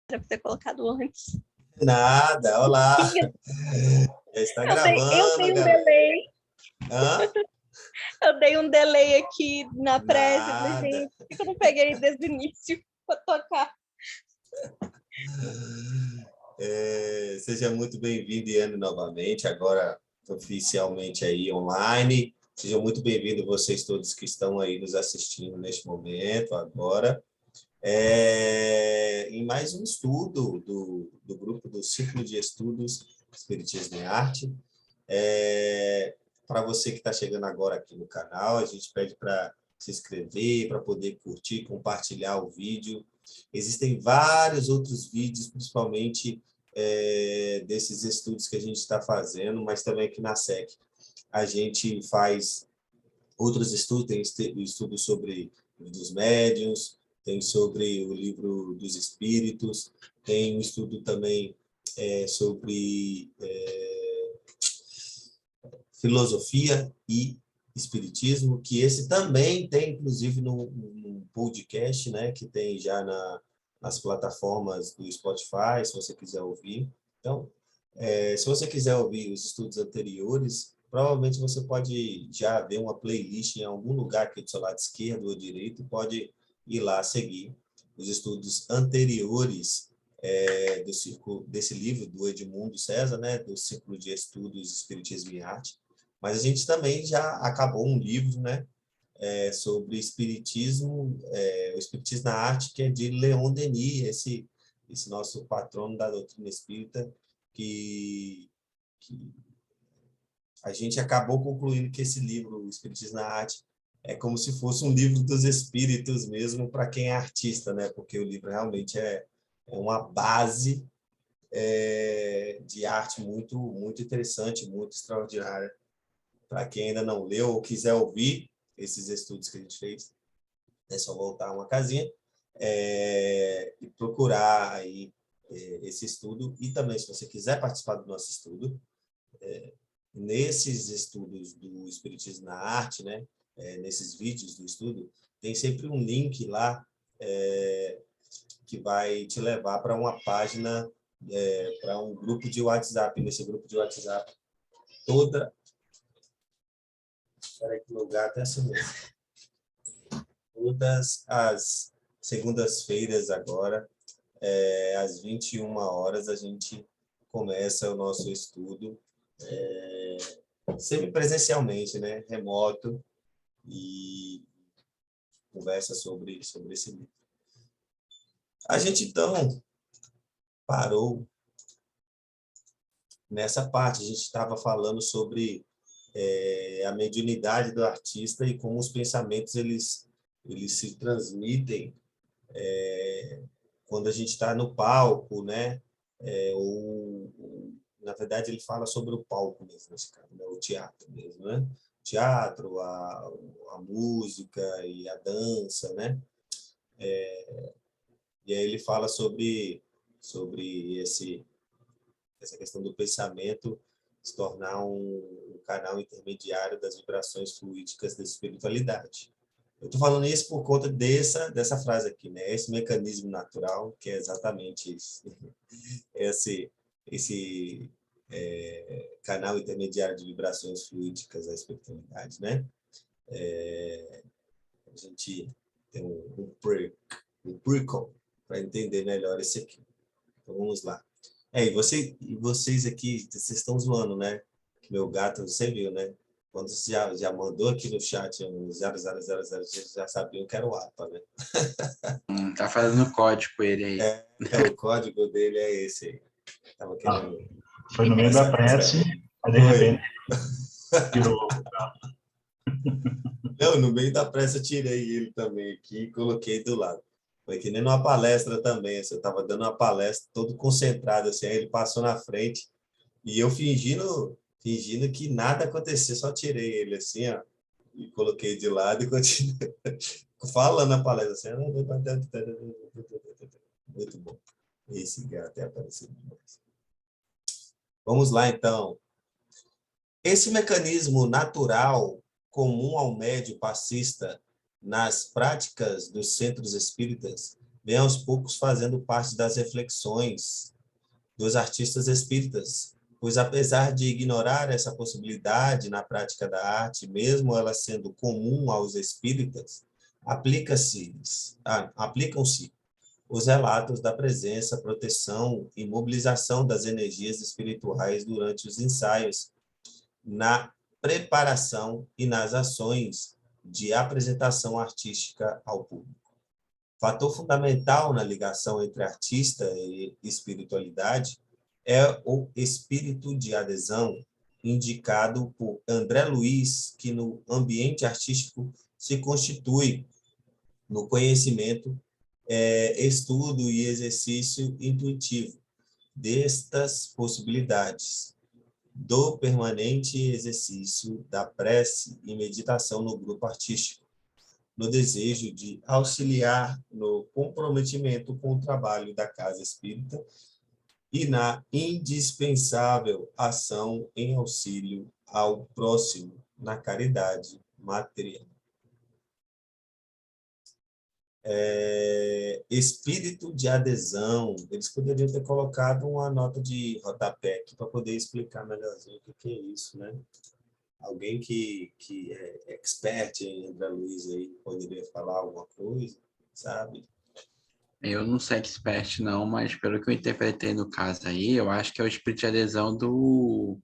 Era pra ter colocado antes. Nada, olá. Já está Eu gravando, dei um galera. delay. Hã? Eu dei um delay aqui na pressa. Eu falei, Nada. gente, por que eu não peguei desde o início para tocar? Seja muito bem-vindo, Iane, novamente, agora oficialmente aí online. Sejam muito bem-vindos vocês todos que estão aí nos assistindo neste momento, agora. Em mais um estudo do grupo do Círculo de Estudos Espiritismo e Arte. Para você que está chegando agora aqui no canal, a gente pede para se inscrever, para poder curtir, compartilhar o vídeo. Existem vários outros vídeos, principalmente desses estudos que a gente está fazendo, mas também aqui na SEC. A gente faz outros estudos, tem estudos sobre os médiuns, tem sobre o livro dos espíritos, tem um estudo também sobre filosofia e espiritismo, que esse também tem, inclusive, no podcast, né, que tem já nas plataformas do Spotify, se você quiser ouvir. Então, se você quiser ouvir os estudos anteriores, provavelmente você pode já ver uma playlist em algum lugar aqui do seu lado esquerdo ou direito, pode ir lá seguir os estudos anteriores desse livro do Edmundo César, né, do Círculo de Estudos Espiritismo e Arte. Mas a gente também já acabou um livro, né, sobre espiritismo, o Espiritismo na Arte, que é de Leon Denis, esse nosso patrono da doutrina espírita, que a gente acabou concluindo que esse livro, o Espiritismo na Arte, é como se fosse um livro dos espíritos mesmo para quem é artista, né? Porque o livro realmente é uma base de arte muito, muito interessante, muito extraordinária. Para quem ainda não leu ou quiser ouvir esses estudos que a gente fez, é só voltar uma casinha e procurar aí esse estudo. E também, se você quiser participar do nosso estudo, nesses estudos do Espiritismo na Arte, né, nesses vídeos do estudo, tem sempre um link lá que vai te levar para uma página, para um grupo de WhatsApp. Nesse grupo de WhatsApp, Espera que o lugar até sumiu. Todas as segundas-feiras agora, às 21 horas, a gente começa o nosso estudo semipresencialmente, né? Remoto, e conversa sobre esse livro. A gente, então, parou nessa parte. A gente estava falando sobre a mediunidade do artista e como os pensamentos eles se transmitem quando a gente está no palco, né? Na verdade, ele fala sobre o palco mesmo, nesse caso, né? O teatro mesmo, né? O teatro, a música e a dança, né? E aí ele fala sobre essa questão do pensamento se tornar um canal intermediário das vibrações fluídicas da espiritualidade. Eu estou falando isso por conta dessa frase aqui, né? Esse mecanismo natural, que é exatamente isso. Esse canal intermediário de vibrações fluídicas da espiritualidade, né? A gente tem um prequel para entender melhor esse aqui. Então, vamos lá. E vocês aqui, vocês estão zoando, né? Que meu gato, você viu, né? Quando você já mandou aqui no chat um 0000, vocês já sabiam que era o APA, né? Tá fazendo código ele aí. O código dele é esse aí. Tava querendo... Foi no meio da prece, mas de repente tirou o gato. Não, no meio da prece eu tirei ele também aqui e coloquei do lado. Foi que nem numa palestra também, assim, eu estava dando uma palestra todo concentrado, assim, aí ele passou na frente e eu fingindo que nada acontecia, só tirei ele assim, ó, e coloquei de lado e continuei falando na palestra assim. Muito bom. Esse gato é aparecido demais. Vamos lá, então. Esse mecanismo natural comum ao médio passista nas práticas dos centros espíritas vem aos poucos fazendo parte das reflexões dos artistas espíritas, pois apesar de ignorar essa possibilidade na prática da arte, mesmo ela sendo comum aos espíritas, aplicam-se os relatos da presença, proteção e mobilização das energias espirituais durante os ensaios, na preparação e nas ações de apresentação artística ao público. Fator fundamental na ligação entre artista e espiritualidade é o espírito de adesão, indicado por André Luiz, que no ambiente artístico se constitui no conhecimento, estudo e exercício intuitivo destas possibilidades, do permanente exercício da prece e meditação no grupo artístico, no desejo de auxiliar no comprometimento com o trabalho da casa espírita e na indispensável ação em auxílio ao próximo na caridade material. Espírito de adesão, eles poderiam ter colocado uma nota de rodapé aqui para poder explicar melhorzinho o que é isso, né? Alguém que é expert em André Luiz aí poderia falar alguma coisa, sabe? Eu não sou expert não, mas pelo que eu interpretei no caso aí, eu acho que é o espírito de adesão do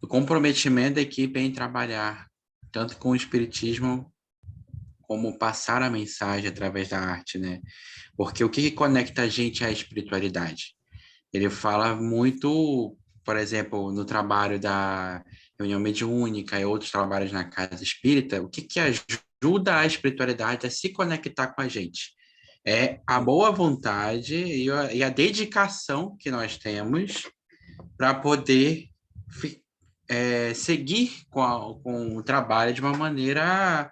comprometimento da equipe em trabalhar, tanto com o espiritismo como passar a mensagem através da arte, né? Porque o que conecta a gente à espiritualidade? Ele fala muito, por exemplo, no trabalho da reunião mediúnica e outros trabalhos na casa espírita, o que ajuda a espiritualidade a se conectar com a gente? É a boa vontade e a dedicação que nós temos para poder seguir com o trabalho de uma maneira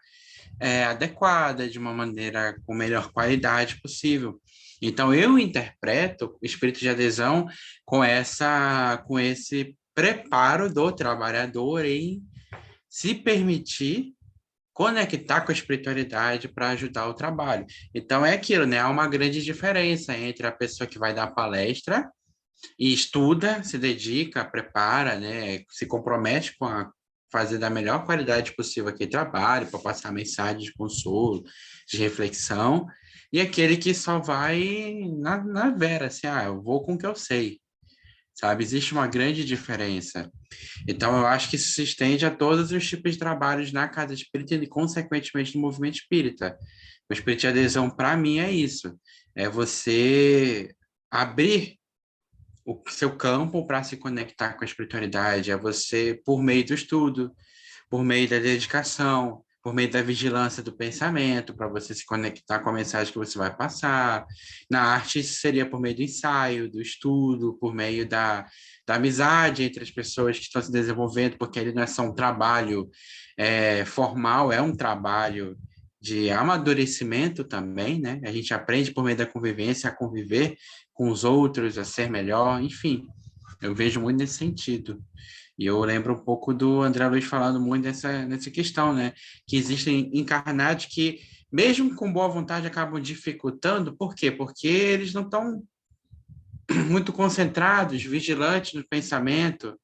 adequada, de uma maneira com melhor qualidade possível. Então, eu interpreto o espírito de adesão com esse preparo do trabalhador em se permitir conectar com a espiritualidade para ajudar o trabalho. Então, é aquilo, né? Há uma grande diferença entre a pessoa que vai dar palestra e estuda, se dedica, prepara, né? Se compromete com fazer da melhor qualidade possível aquele trabalho, para passar mensagem de consolo, de reflexão, e aquele que só vai na vera, assim, eu vou com o que eu sei, sabe? Existe uma grande diferença. Então, eu acho que isso se estende a todos os tipos de trabalhos na casa espírita e, consequentemente, no movimento espírita. O espírito de adesão, para mim, é isso. É você abrir o seu campo para se conectar com a espiritualidade, é você, por meio do estudo, por meio da dedicação, por meio da vigilância do pensamento, para você se conectar com a mensagem que você vai passar. Na arte, isso seria por meio do ensaio, do estudo, por meio da amizade entre as pessoas que estão se desenvolvendo, porque ele não é só um trabalho formal, é um trabalho de amadurecimento também, né? A gente aprende por meio da convivência a conviver com os outros, a ser melhor, enfim. Eu vejo muito nesse sentido. E eu lembro um pouco do André Luiz falando muito nessa questão, né? Que existem encarnados que, mesmo com boa vontade, acabam dificultando. Por quê? Porque eles não estão muito concentrados, vigilantes no pensamento,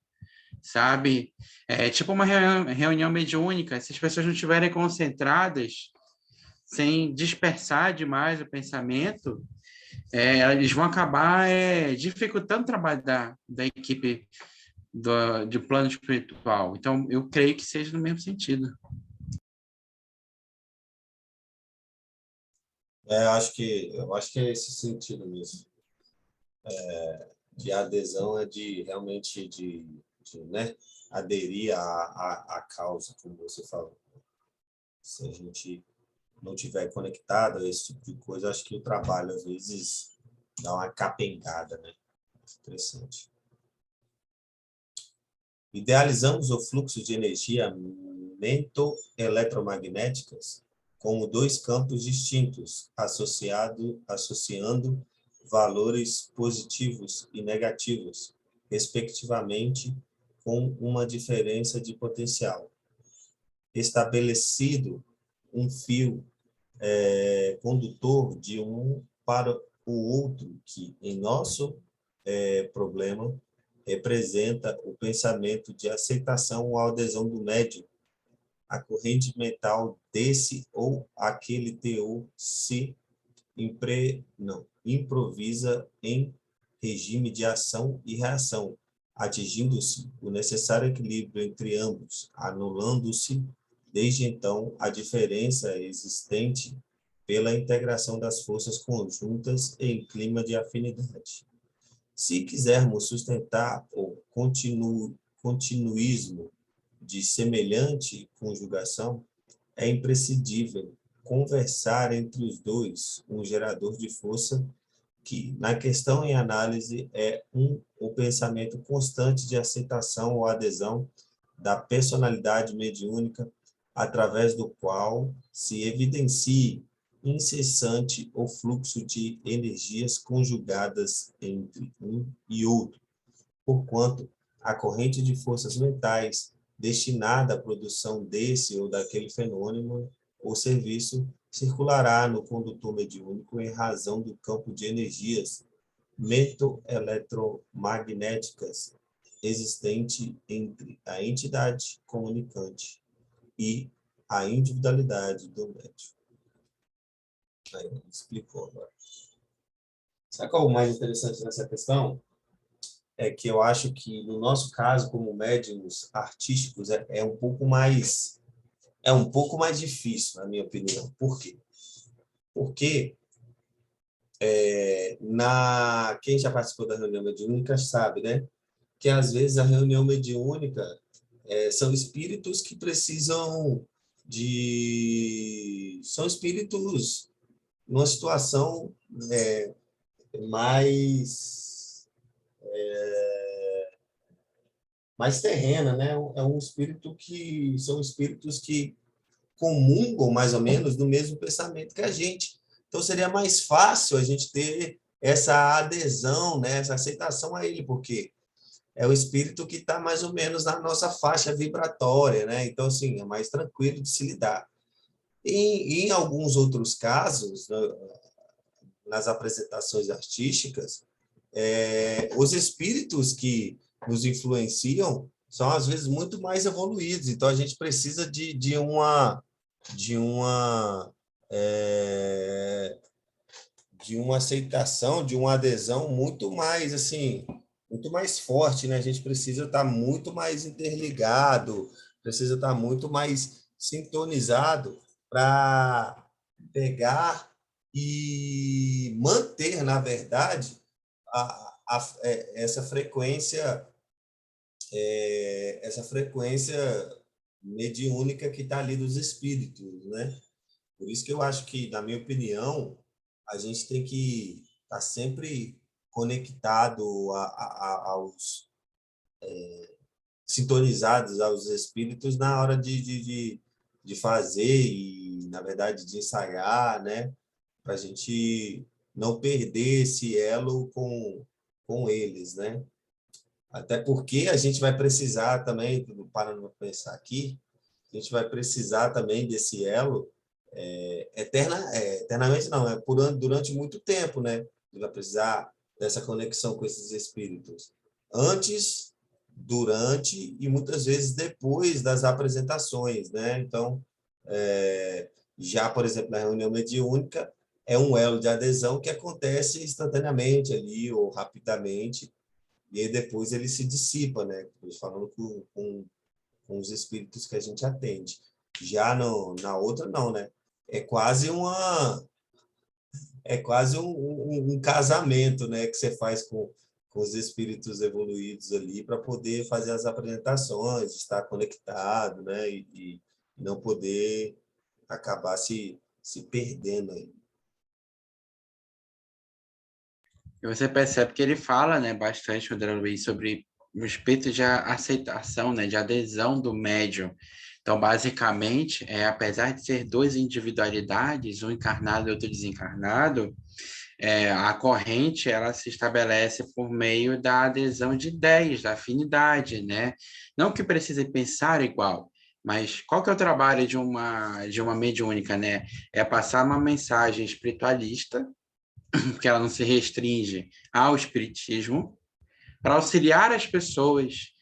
sabe? É tipo uma reunião mediúnica. Se as pessoas não estiverem concentradas, sem dispersar demais o pensamento, eles vão acabar dificultando o trabalho da equipe de plano espiritual. Então, eu creio que seja no mesmo sentido. Eu acho que é esse sentido mesmo. De adesão de realmente né, aderir à causa, como você falou. Se a gente não tiver conectado a esse tipo de coisa, acho que o trabalho, às vezes, dá uma capengada, né? Interessante. Idealizamos o fluxo de energia mento-eletromagnéticas como dois campos distintos, associando valores positivos e negativos, respectivamente, com uma diferença de potencial. Estabelecido um fio condutor de um para o outro, que, em nosso problema, representa o pensamento de aceitação ou adesão do médium. A corrente mental desse ou aquele teor se improvisa em regime de ação e reação, atingindo-se o necessário equilíbrio entre ambos, anulando-se, desde então, a diferença existente pela integração das forças conjuntas em clima de afinidade. Se quisermos sustentar o continuismo de semelhante conjugação, é imprescindível conversar entre os dois um gerador de força que, na questão em análise, é o pensamento constante de aceitação ou adesão da personalidade mediúnica, através do qual se evidencie incessante o fluxo de energias conjugadas entre um e outro, porquanto a corrente de forças mentais destinada à produção desse ou daquele fenômeno ou serviço circulará no condutor mediúnico em razão do campo de energias mento-eletromagnéticas existente entre a entidade comunicante e a individualidade do médium. Aí ele explicou agora. Sabe qual é o mais interessante nessa questão? É que eu acho que, no nosso caso, como médiuns artísticos, é um pouco mais difícil, na minha opinião. Por quê? Porque quem já participou da reunião mediúnica sabe, né? Que, às vezes, a reunião mediúnica são espíritos que precisam são espíritos numa situação mais terrena, né? São espíritos que comungam mais ou menos do mesmo pensamento que a gente. Então seria mais fácil a gente ter essa adesão, né? Essa aceitação a ele, porque é o espírito que está mais ou menos na nossa faixa vibratória, né? Então, assim, é mais tranquilo de se lidar. E em alguns outros casos, nas apresentações artísticas, os espíritos que nos influenciam são, às vezes, muito mais evoluídos. Então, a gente precisa de uma aceitação, de uma adesão muito mais, assim, muito mais forte, né? A gente precisa estar muito mais interligado, precisa estar muito mais sintonizado para pegar e manter, na verdade, essa frequência mediúnica que está ali dos espíritos, né? Por isso que eu acho que, na minha opinião, a gente tem que estar sempre conectado sintonizados aos espíritos na hora de fazer e, na verdade, de ensaiar, né? Para a gente não perder esse elo com eles, né? Até porque a gente vai precisar também, parando para pensar aqui, a gente vai precisar também desse elo eternamente não, durante muito tempo, né? Vai precisar dessa conexão com esses espíritos. Antes, durante e muitas vezes depois das apresentações, né? Então, já, por exemplo, na reunião mediúnica, é um elo de adesão que acontece instantaneamente ali, ou rapidamente, e aí depois ele se dissipa, né? Falando com os espíritos que a gente atende. Já na outra, não, né? É quase um casamento, né? Que você faz com os espíritos evoluídos ali para poder fazer as apresentações, estar conectado, né? E não poder acabar se perdendo aí. E você percebe que ele fala, né, bastante, o André Luiz, sobre o respeito de aceitação, né, de adesão do médium. Então, basicamente, apesar de ser duas individualidades, um encarnado e outro desencarnado, a corrente ela se estabelece por meio da adesão de ideias, da afinidade, né? Não que precise pensar igual, mas qual que é o trabalho de uma mediúnica, né? É passar uma mensagem espiritualista porque ela não se restringe ao espiritismo, para auxiliar as pessoas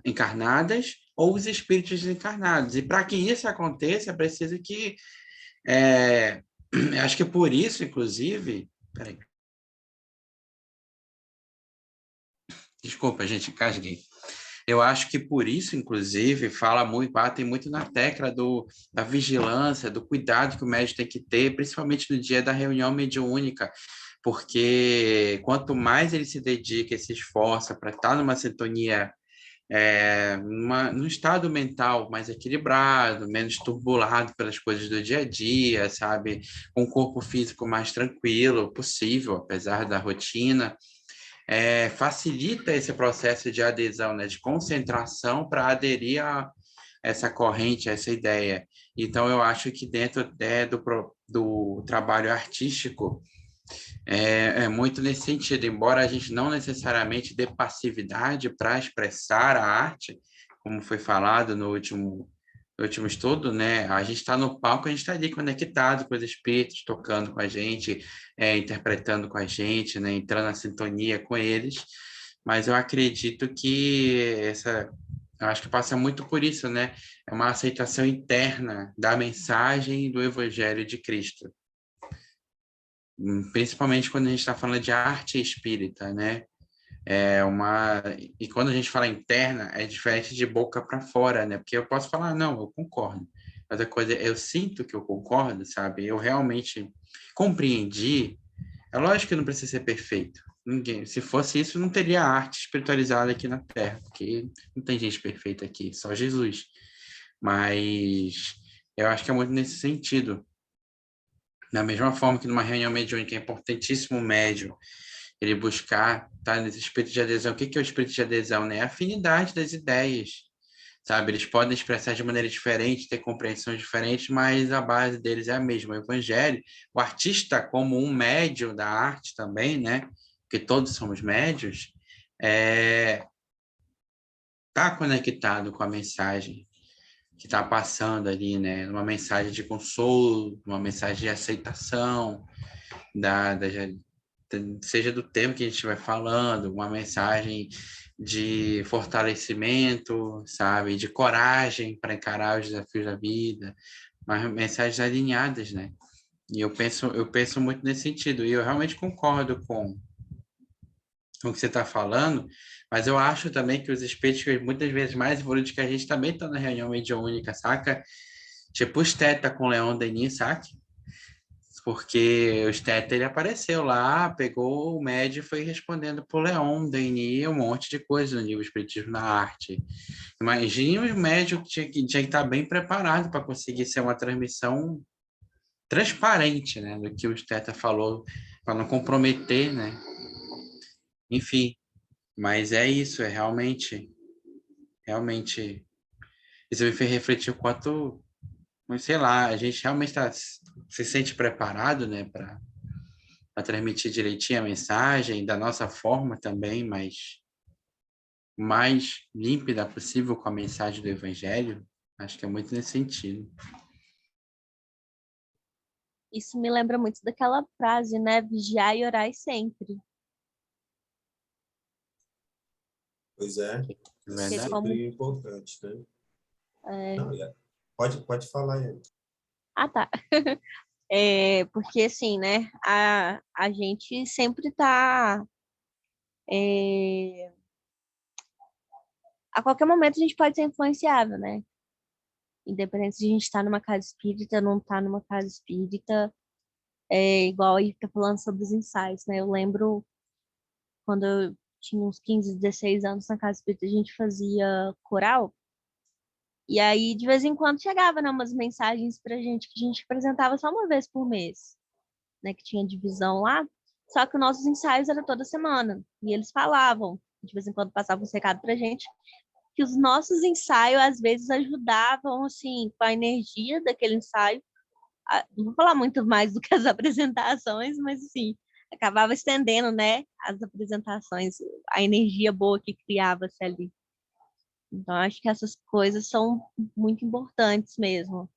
encarnadas ou os espíritos desencarnados. E para que isso aconteça, é preciso que... acho que por isso, inclusive... Peraí. Desculpa, gente, casguei. Eu acho que por isso, inclusive, batem muito na tecla da vigilância, do cuidado que o médico tem que ter, principalmente no dia da reunião mediúnica, porque quanto mais ele se dedica e se esforça para estar numa sintonia, num estado mental mais equilibrado, menos turbulado pelas coisas do dia a dia, sabe? Com o corpo físico mais tranquilo possível, apesar da rotina, facilita esse processo de adesão, né, de concentração para aderir a essa corrente, a essa ideia. Então, eu acho que dentro do trabalho artístico, é muito nesse sentido, embora a gente não necessariamente dê passividade para expressar a arte, como foi falado no último estudo, né? A gente está no palco, a gente está ali conectado com os espíritos, tocando com a gente, interpretando com a gente, né? Entrando na sintonia com eles. Mas eu acredito que eu acho que passa muito por isso, né? É uma aceitação interna da mensagem do Evangelho de Cristo. Principalmente quando a gente está falando de arte espírita, né? E quando a gente fala interna, é diferente de boca para fora, né? Porque eu posso falar, não, eu concordo. Mas a coisa, eu sinto que eu concordo, sabe? Eu realmente compreendi. É lógico que não precisa ser perfeito. Ninguém, se fosse isso, não teria arte espiritualizada aqui na Terra, porque não tem gente perfeita aqui, só Jesus. Mas eu acho que é muito nesse sentido. Da mesma forma que numa reunião mediúnica é importantíssimo o médium ele buscar estar nesse espírito de adesão. O que é o espírito de adesão? Né? A afinidade das ideias, sabe? Eles podem expressar de maneira diferente, ter compreensões diferentes, mas a base deles é a mesma, o evangelho. O artista, como um médium da arte também, né? Porque todos somos médios, está conectado com a mensagem que está passando ali, né? Uma mensagem de consolo, uma mensagem de aceitação, seja do tema que a gente vai falando, uma mensagem de fortalecimento, sabe, de coragem para encarar os desafios da vida, mas mensagens alinhadas, né? E eu penso muito nesse sentido, e eu realmente concordo com o que você está falando, mas eu acho também que os espíritos, muitas vezes mais evoluídos que a gente, também estão na reunião mediúnica, saca? Tipo o Steta com o Leon Denis, saca? Porque o Steta, ele apareceu lá, pegou o médio e foi respondendo para o Leon Denis um monte de coisa no livro Espiritismo na Arte. Imagine o médio que tinha que estar bem preparado para conseguir ser uma transmissão transparente, né, do que o Steta falou, para não comprometer, né? Enfim, mas é isso, realmente, isso me fez refletir o quanto, sei lá, a gente realmente se sente preparado, né, para transmitir direitinho a mensagem, da nossa forma também, mas mais límpida possível com a mensagem do Evangelho. Acho que é muito nesse sentido. Isso me lembra muito daquela frase, né? Vigiai e orai sempre. Pois é, É é verdade? sempre importante, né? É... Não, pode falar, Ian. Ah, tá. Porque assim, né? A gente sempre tá. A qualquer momento a gente pode ser influenciável, né? Independente se a gente tá numa casa espírita, não tá numa casa espírita, igual aí tá falando sobre os ensaios, né? Eu lembro quando eu tinha uns 15, 16 anos na casa espírita, a gente fazia coral. E aí, de vez em quando, chegava, né, umas mensagens pra gente que a gente apresentava só uma vez por mês, né? Que tinha divisão lá. Só que os nossos ensaios eram toda semana. E eles falavam, de vez em quando passavam um recado pra gente, que os nossos ensaios, às vezes, ajudavam, assim, com a energia daquele ensaio. Não vou falar muito mais do que as apresentações, mas, assim, acabava estendendo, né, as apresentações, a energia boa que criava-se ali. Então, acho que essas coisas são muito importantes mesmo.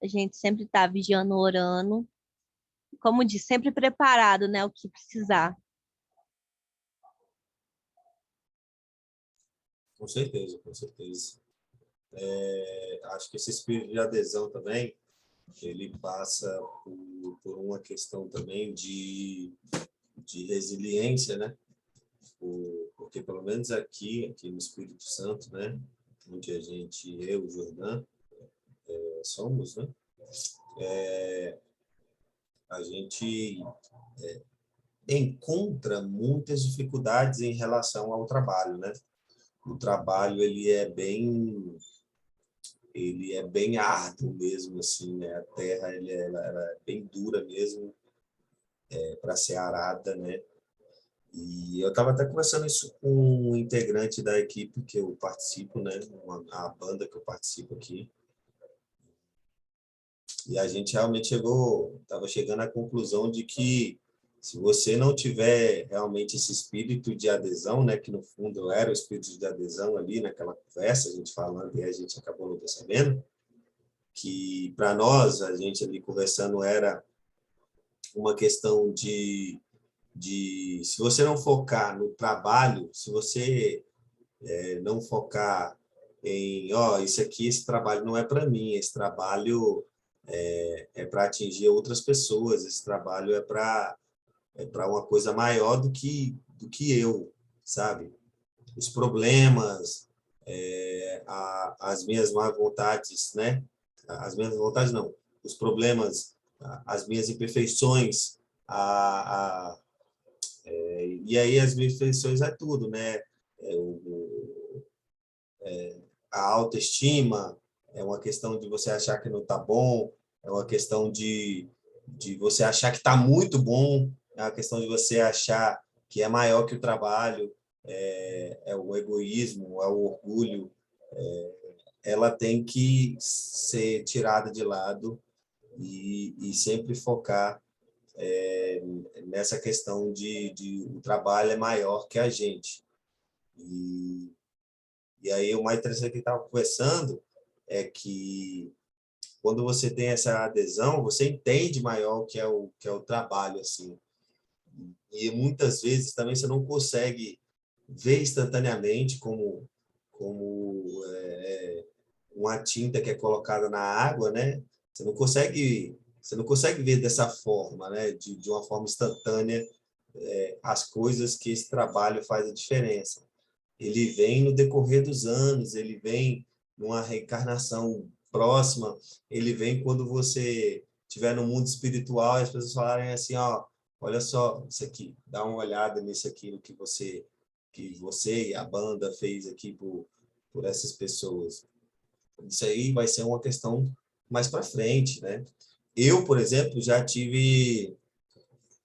A gente sempre está vigiando, orando, como diz, sempre preparado, né? O que precisar. Com certeza, com certeza. Acho que esse espírito de adesão também, ele passa por uma questão também de resiliência, né? Porque pelo menos aqui no Espírito Santo, né? Onde eu, o Jordan, somos, né? A gente encontra muitas dificuldades em relação ao trabalho, né? O trabalho ele é bem árduo mesmo, assim, né? A terra ela é bem dura mesmo para ser arada, né? E eu estava até conversando isso com um integrante da equipe que eu participo, né? A banda que eu participo aqui. E a gente realmente estava chegando à conclusão de que se você não tiver realmente esse espírito de adesão, né, que no fundo era o espírito de adesão ali naquela conversa, a gente falando e a gente acabou não percebendo, que para nós, a gente ali conversando, era uma questão se você não focar no trabalho, se você não focar em, isso aqui, esse trabalho não é para mim, esse trabalho é para atingir outras pessoas, esse trabalho é para uma coisa maior do que eu, sabe? Os problemas, as minhas má vontades, né? As minhas vontades não, os problemas, as minhas imperfeições, e aí as minhas imperfeições é tudo, né? A autoestima é uma questão de você achar que não está bom, é uma questão de você achar que está muito bom, é uma questão de você achar que é maior que o trabalho, é o egoísmo, é o orgulho. Ela tem que ser tirada de lado e sempre focar nessa questão de o trabalho é maior que a gente. E aí o mais interessante que estava conversando é que quando você tem essa adesão, você entende maior o que é o trabalho, assim. E muitas vezes também você não consegue ver instantaneamente como uma tinta que é colocada na água, né? Você não consegue ver dessa forma, né? De uma forma instantânea as coisas que esse trabalho faz a diferença. Ele vem no decorrer dos anos, ele vem numa reencarnação próxima, ele vem quando você estiver no mundo espiritual e as pessoas falarem assim, olha só isso aqui, dá uma olhada nisso aqui, no que você e a banda fez aqui por essas pessoas. Isso aí vai ser uma questão mais para frente, né? Eu, por exemplo, já tive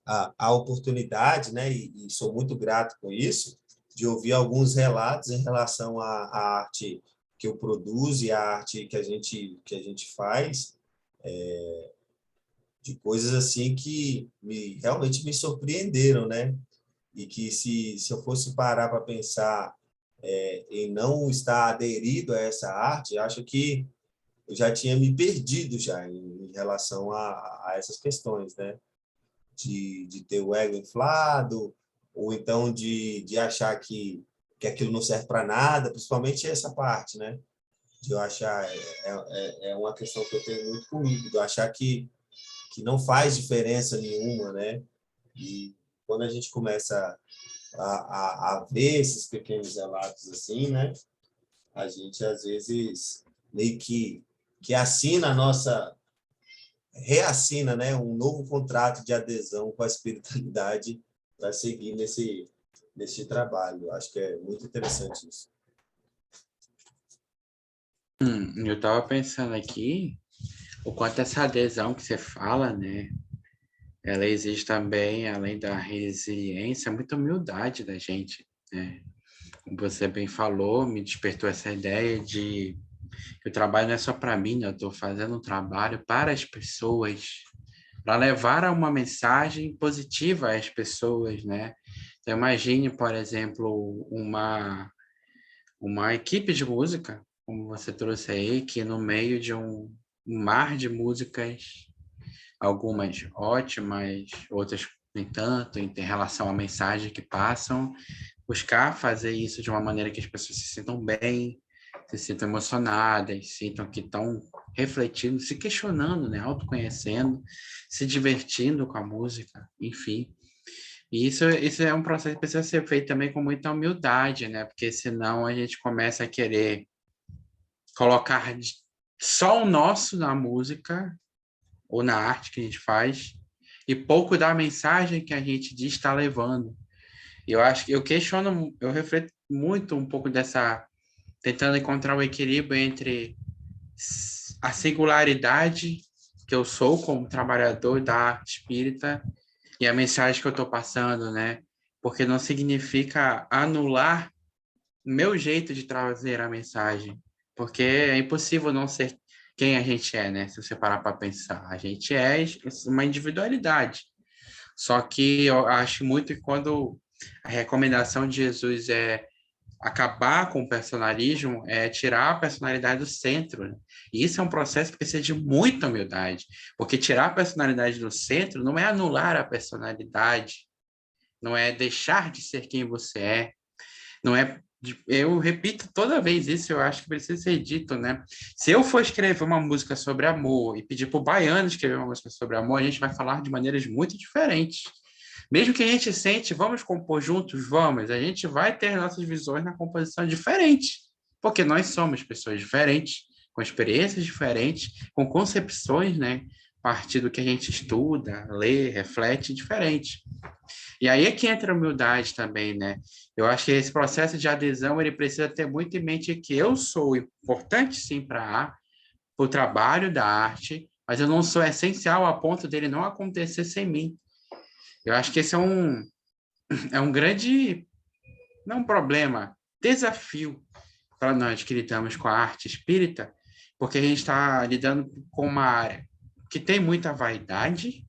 a oportunidade, né, e sou muito grato com isso, de ouvir alguns relatos em relação à arte que eu produzo e à arte que a gente faz, de coisas assim que realmente me surpreenderam, né? E que se eu fosse parar para pensar em não estar aderido a essa arte, acho que eu já tinha me perdido já em relação a essas questões, né? De ter o ego inflado, ou então de achar que aquilo não serve para nada, principalmente essa parte, né? De eu achar, é uma questão que eu tenho muito comigo, de eu achar que não faz diferença nenhuma, né? E quando a gente começa a ver esses pequenos relatos assim, né? A gente, às vezes, meio que reassina, né, um novo contrato de adesão com a espiritualidade para seguir nesse trabalho. Acho que é muito interessante isso. Eu estava pensando aqui o quanto essa adesão que você fala, né? Ela exige também, além da resiliência, muita humildade da gente, né? Como você bem falou, me despertou essa ideia de que o trabalho não é só para mim, né? Eu estou fazendo um trabalho para as pessoas, para levar uma mensagem positiva às pessoas, né? Então, imagine, por exemplo, uma equipe de música, como você trouxe aí, que no meio de um mar de músicas algumas ótimas, outras nem tanto, em relação à mensagem que passam, buscar fazer isso de uma maneira que as pessoas se sintam bem, se sintam emocionadas, sintam que estão refletindo, se questionando, né, autoconhecendo, se divertindo com a música, enfim. E isso é um processo que precisa ser feito também com muita humildade, né? Porque senão a gente começa a querer colocar só o nosso na música ou na arte que a gente faz e pouco da mensagem que a gente diz estar levando. E eu acho que eu questiono, eu reflito muito um pouco dessa, tentando encontrar o equilíbrio entre a singularidade que eu sou como trabalhador da arte espírita e a mensagem que eu estou passando, né? Porque não significa anular meu jeito de trazer a mensagem, porque é impossível não ser quem a gente é, né? Se você parar para pensar, a gente é uma individualidade. Só que eu acho muito que quando a recomendação de Jesus é acabar com o personalismo, é tirar a personalidade do centro, né? E isso é um processo que precisa de muita humildade, porque tirar a personalidade do centro não é anular a personalidade, não é deixar de ser quem você é, não é. Eu repito toda vez isso, eu acho que precisa ser dito, né? Se eu for escrever uma música sobre amor e pedir para o Baiano escrever uma música sobre amor, a gente vai falar de maneiras muito diferentes. Mesmo que a gente sente, vamos compor juntos, vamos, a gente vai ter nossas visões na composição diferentes, porque nós somos pessoas diferentes, com experiências diferentes, com concepções, né? A partir do que a gente estuda, lê, reflete, diferente. E aí é que entra a humildade também, né? Eu acho que esse processo de adesão, ele precisa ter muito em mente que eu sou importante, sim, para o trabalho da arte, mas eu não sou essencial a ponto dele não acontecer sem mim. Eu acho que esse é um grande, não um problema, desafio para nós que lidamos com a arte espírita, porque a gente está lidando com uma área que tem muita vaidade,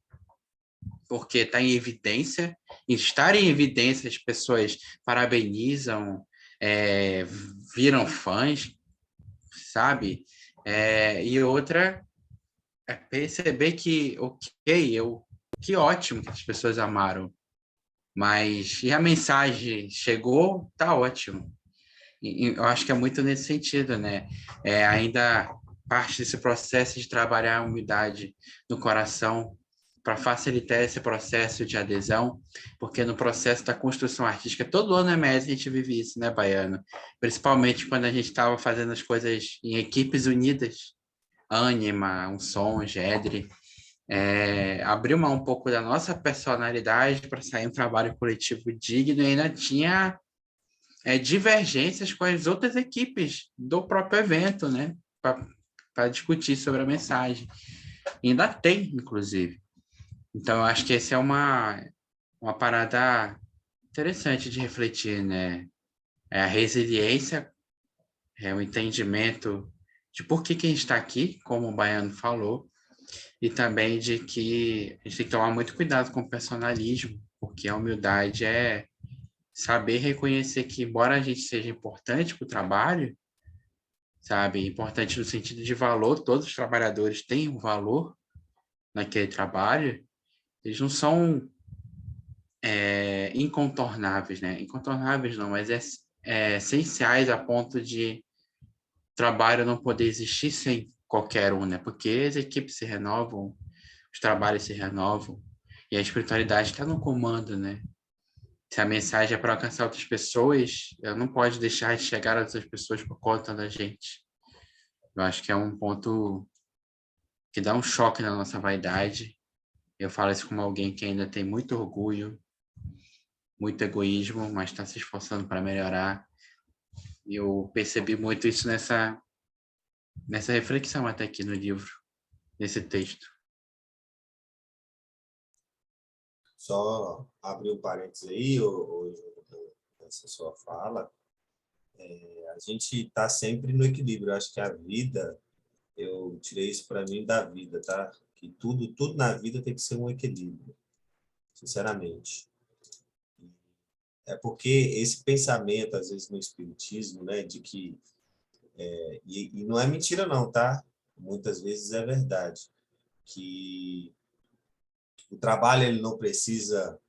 porque está em evidência, estar em evidência as pessoas parabenizam, é, viram fãs, sabe? E outra é perceber que, ok, que ótimo que as pessoas amaram, mas e a mensagem chegou, tá ótimo. E eu acho que é muito nesse sentido, né? Ainda parte desse processo de trabalhar a humildade no coração para facilitar esse processo de adesão, porque no processo da construção artística, todo ano é mês a gente vive isso, né, Baiano? Principalmente quando a gente estava fazendo as coisas em equipes unidas, Ânima, Um Som, Gedre, abriu mão um pouco da nossa personalidade para sair um trabalho coletivo digno e ainda tinha divergências com as outras equipes do próprio evento, né? Para discutir sobre a mensagem. E ainda tem, inclusive. Então, eu acho que essa é uma parada interessante de refletir, né? É a resiliência, é o entendimento de por que a gente está aqui, como o Baiano falou, e também de que a gente tem que tomar muito cuidado com o personalismo, porque a humildade é saber reconhecer que, embora a gente seja importante para o trabalho, sabe, importante no sentido de valor, todos os trabalhadores têm um valor naquele trabalho, eles não são incontornáveis, né? Incontornáveis não, mas essenciais a ponto de trabalho não poder existir sem qualquer um, né? Porque as equipes se renovam, os trabalhos se renovam, e a espiritualidade está no comando, né? Se a mensagem é para alcançar outras pessoas, ela não pode deixar de chegar a outras pessoas por conta da gente. Eu acho que é um ponto que dá um choque na nossa vaidade. Eu falo isso como alguém que ainda tem muito orgulho, muito egoísmo, mas está se esforçando para melhorar. E eu percebi muito isso nessa reflexão até aqui no livro, nesse texto. Só abrir um parênteses aí, essa sua fala, a gente está sempre no equilíbrio. Eu acho que a vida, eu tirei isso para mim da vida, tá? Que tudo na vida tem que ser um equilíbrio, sinceramente. É porque esse pensamento, às vezes, no espiritismo, né, de que... E não é mentira não, tá? Muitas vezes é verdade. Que o trabalho ele não precisa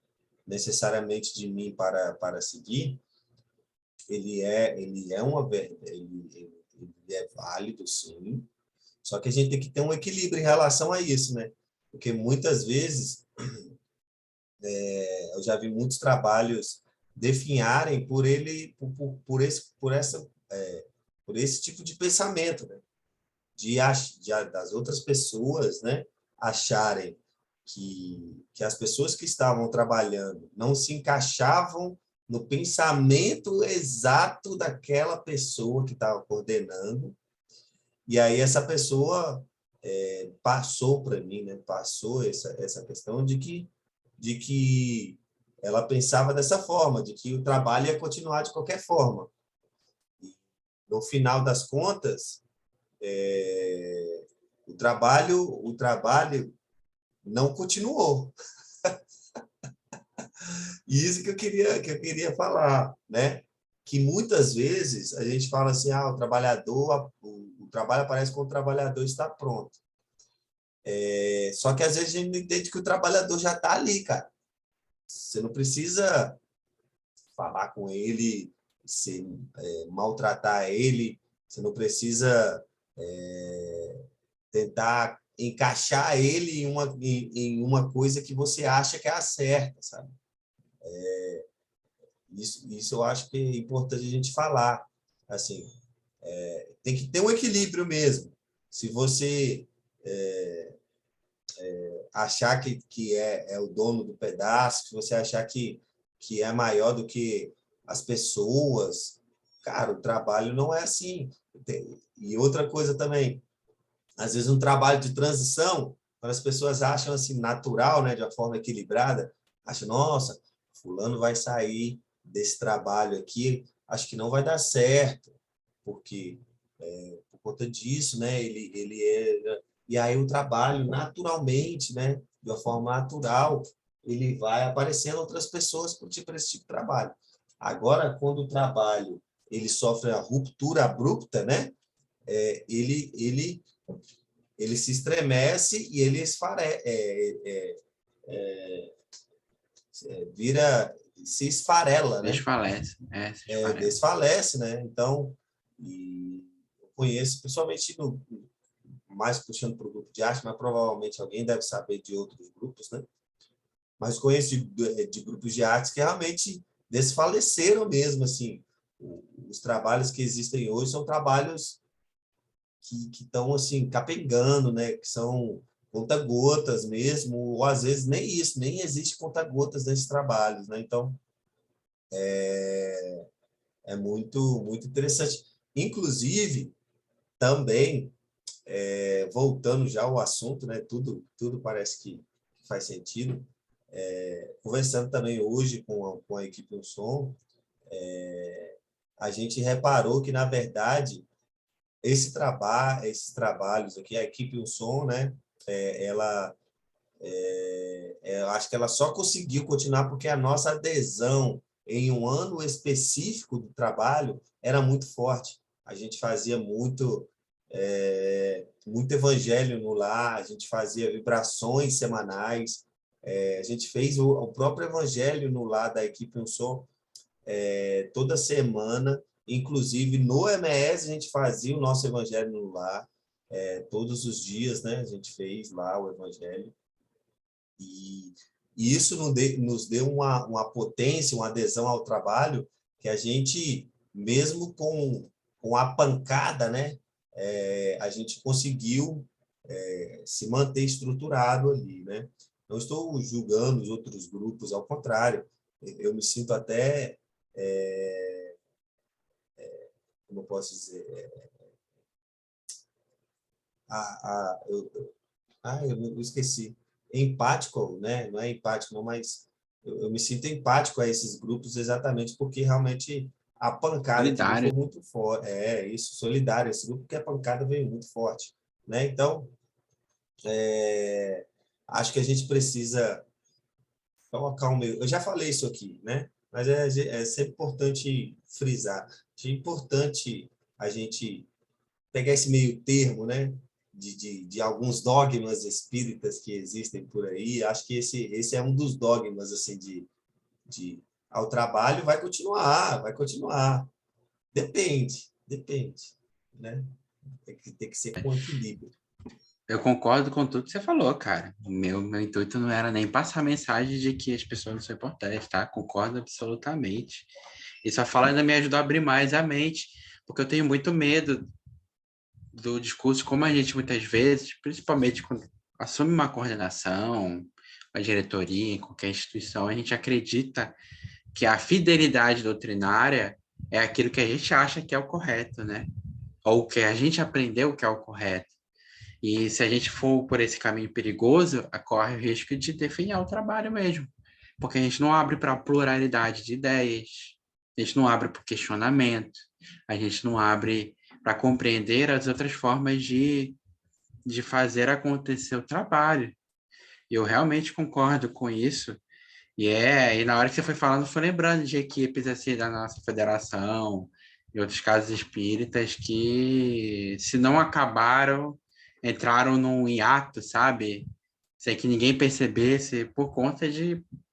necessariamente de mim para seguir, ele é válido, sim, só que a gente tem que ter um equilíbrio em relação a isso, né? Porque muitas vezes eu já vi muitos trabalhos definharem por esse tipo de pensamento, né? Das outras pessoas, né, acharem que as pessoas que estavam trabalhando não se encaixavam no pensamento exato daquela pessoa que estava coordenando, e aí essa pessoa passou para mim, né, passou essa questão de que ela pensava dessa forma, de que o trabalho ia continuar de qualquer forma. E, no final das contas, o trabalho não continuou. E isso que eu queria falar, né? Que muitas vezes a gente fala assim, o trabalho aparece quando o trabalhador está pronto. Só que às vezes a gente não entende que o trabalhador já está ali, cara. Você não precisa falar com ele, maltratar ele, você não precisa tentar encaixar ele em uma coisa que você acha que é a certa, sabe? Isso eu acho que é importante a gente falar. Assim, tem que ter um equilíbrio mesmo. Se você achar que é o dono do pedaço, se você achar que é maior do que as pessoas, cara, o trabalho não é assim. E outra coisa também, às vezes um trabalho de transição, quando as pessoas acham assim natural, né, de uma forma equilibrada, acham, nossa, fulano vai sair desse trabalho aqui, acho que não vai dar certo, porque por conta disso, né, e aí o trabalho naturalmente, né, de uma forma natural, ele vai aparecendo outras pessoas para esse tipo de trabalho. Agora, quando o trabalho ele sofre a ruptura abrupta, né, ele se estremece e ele se esfarela, né? Desfalece. Se desfalece. Desfalece, né? Então, eu conheço, principalmente mais puxando para o grupo de arte, mas provavelmente alguém deve saber de outros grupos, né? Mas conheço de grupos de artes que realmente desfaleceram mesmo, assim. Os trabalhos que existem hoje são trabalhos que estão assim capengando, né? Que são conta-gotas mesmo, ou às vezes nem isso, nem existe conta-gotas nesses trabalhos, né? Então é muito interessante. Inclusive, também voltando já ao assunto, né? Tudo parece que faz sentido. Conversando também hoje com a equipe do som, a gente reparou que na verdade esses trabalhos aqui, a equipe do som, né? Eu acho que ela só conseguiu continuar porque a nossa adesão em um ano específico do trabalho era muito forte. A gente fazia muito evangelho no lar, a gente fazia vibrações semanais, a gente fez o próprio evangelho no lar da equipe Um Som toda semana, inclusive no MS a gente fazia o nosso evangelho no lar, todos os dias, né? A gente fez lá o evangelho. E isso nos deu uma potência, uma adesão ao trabalho que a gente, mesmo com a pancada, né, a gente conseguiu se manter estruturado ali, né? Não estou julgando os outros grupos, ao contrário, eu me sinto até, como eu posso dizer, eu esqueci. Empático, né? Não é empático, não, mas eu me sinto empático a esses grupos exatamente porque realmente a pancada aqui Solidário. foi muito forte. Isso, solidário, esse grupo, porque a pancada veio muito forte, né? Então, acho que a gente precisa colocar o meu. Eu já falei isso aqui, né? Mas é sempre importante frisar. É importante a gente pegar esse meio termo, né? de alguns dogmas espíritas que existem por aí. Acho que esse é um dos dogmas, assim, ao trabalho vai continuar. Depende, né? Tem que ser com equilíbrio. Eu concordo com tudo que você falou, cara. Meu intuito não era nem passar a mensagem de que as pessoas não são importantes, tá? Concordo absolutamente. E só fala ainda me ajudou a abrir mais a mente, porque eu tenho muito medo do discurso, como a gente muitas vezes, principalmente quando assume uma coordenação, uma diretoria, em qualquer instituição, a gente acredita que a fidelidade doutrinária é aquilo que a gente acha que é o correto, né? Ou que a gente aprendeu que é o correto. E se a gente for por esse caminho perigoso, corre o risco de definhar o trabalho mesmo. Porque a gente não abre para a pluralidade de ideias, a gente não abre para o questionamento, a gente não abre para compreender as outras formas de fazer acontecer o trabalho. E eu realmente concordo com isso. E na hora que você foi falando, foi lembrando de equipes assim da nossa federação e outros casos espíritas que, se não acabaram, entraram num hiato, sabe? Sem que ninguém percebesse por conta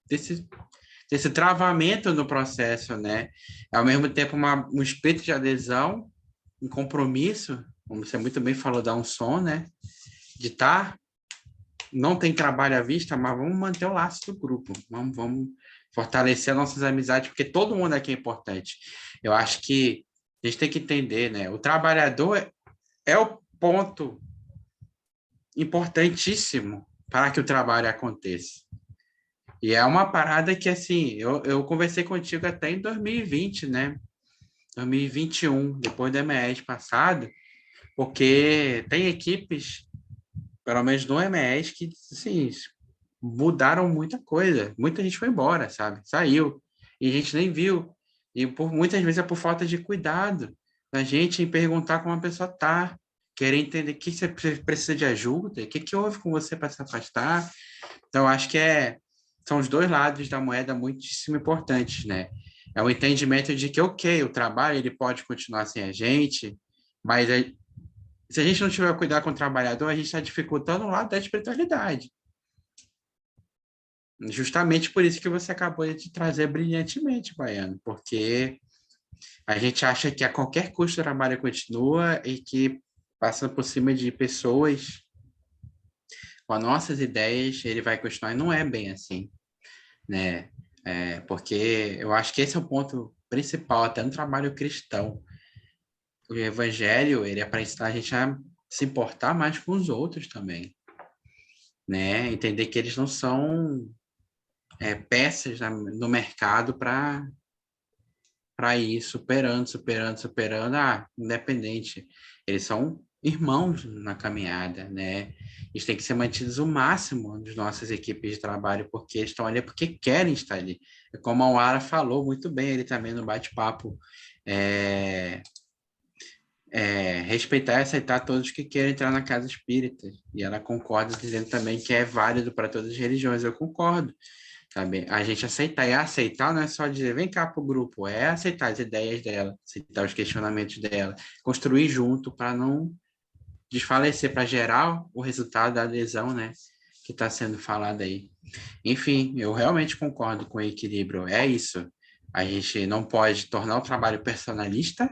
desse travamento no processo, né? Ao mesmo tempo, um espírito de adesão, um compromisso, como você muito bem falou, dar um som, né? De estar não tem trabalho à vista, mas vamos manter o laço do grupo. Vamos fortalecer nossas amizades, porque todo mundo aqui é importante. Eu acho que a gente tem que entender, né? O trabalhador é o ponto importantíssimo para que o trabalho aconteça. E é uma parada que, assim, eu conversei contigo até em 2020, né? 2021, depois do MES passado, porque tem equipes, pelo menos no MES, que, assim, mudaram muita coisa. Muita gente foi embora, sabe? Saiu. E a gente nem viu. E muitas vezes é por falta de cuidado da gente em perguntar como a pessoa tá, querer entender o que você precisa de ajuda, o que houve com você para se afastar. Então, acho que são os dois lados da moeda muitíssimo importantes, né? É o entendimento de que, ok, o trabalho ele pode continuar sem a gente, mas se a gente não tiver cuidado com o trabalhador, a gente está dificultando o lado da espiritualidade. Justamente por isso que você acabou de trazer brilhantemente, Baiano, porque a gente acha que a qualquer custo o trabalho continua e que passando por cima de pessoas com as nossas ideias, ele vai continuar, e não é bem assim, né? Porque eu acho que esse é o ponto principal, até no trabalho cristão. O evangelho, ele é para ensinar a gente a se importar mais com os outros também, né? Entender que eles não são peças no mercado para ir superando, independente. Eles são irmãos na caminhada, né? Eles têm que ser mantidos o máximo das nossas equipes de trabalho, porque eles estão ali porque querem estar ali. Como a Wara falou muito bem, ele também no bate-papo, respeitar e aceitar todos que querem entrar na casa espírita. E ela concorda, dizendo também que é válido para todas as religiões. Eu concordo. Sabe? A gente aceitar. E aceitar não é só dizer, vem cá para o grupo, é aceitar as ideias dela, aceitar os questionamentos dela, construir junto para não desfalecer, para gerar o resultado da adesão, né? Que está sendo falado aí. Enfim, eu realmente concordo com o equilíbrio. É isso. A gente não pode tornar o trabalho personalista,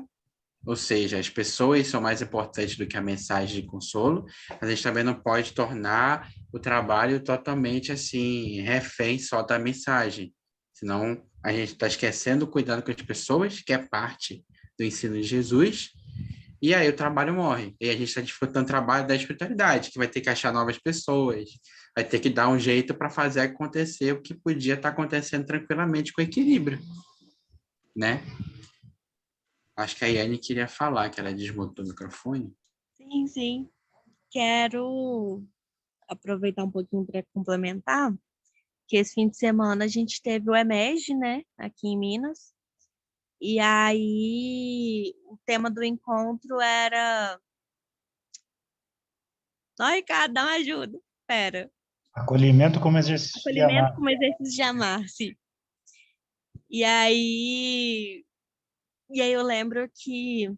ou seja, as pessoas são mais importantes do que a mensagem de consolo, mas a gente também não pode tornar o trabalho totalmente assim, refém só da mensagem. Senão a gente está esquecendo o cuidado com as pessoas, que é parte do ensino de Jesus, e aí o trabalho morre. E a gente está disputando o trabalho da espiritualidade, que vai ter que achar novas pessoas, vai ter que dar um jeito para fazer acontecer o que podia estar acontecendo tranquilamente com equilíbrio, né? Acho que a Yane queria falar, que ela desmutou o microfone. Sim, sim. Quero aproveitar um pouquinho para complementar, que esse fim de semana a gente teve o EMEG, né, aqui em Minas. E aí o tema do encontro era... Ai, Ricardo, dá uma ajuda. Espera. Acolhimento como exercício de Acolhimento amar. como exercício de amar, sim. E aí eu lembro que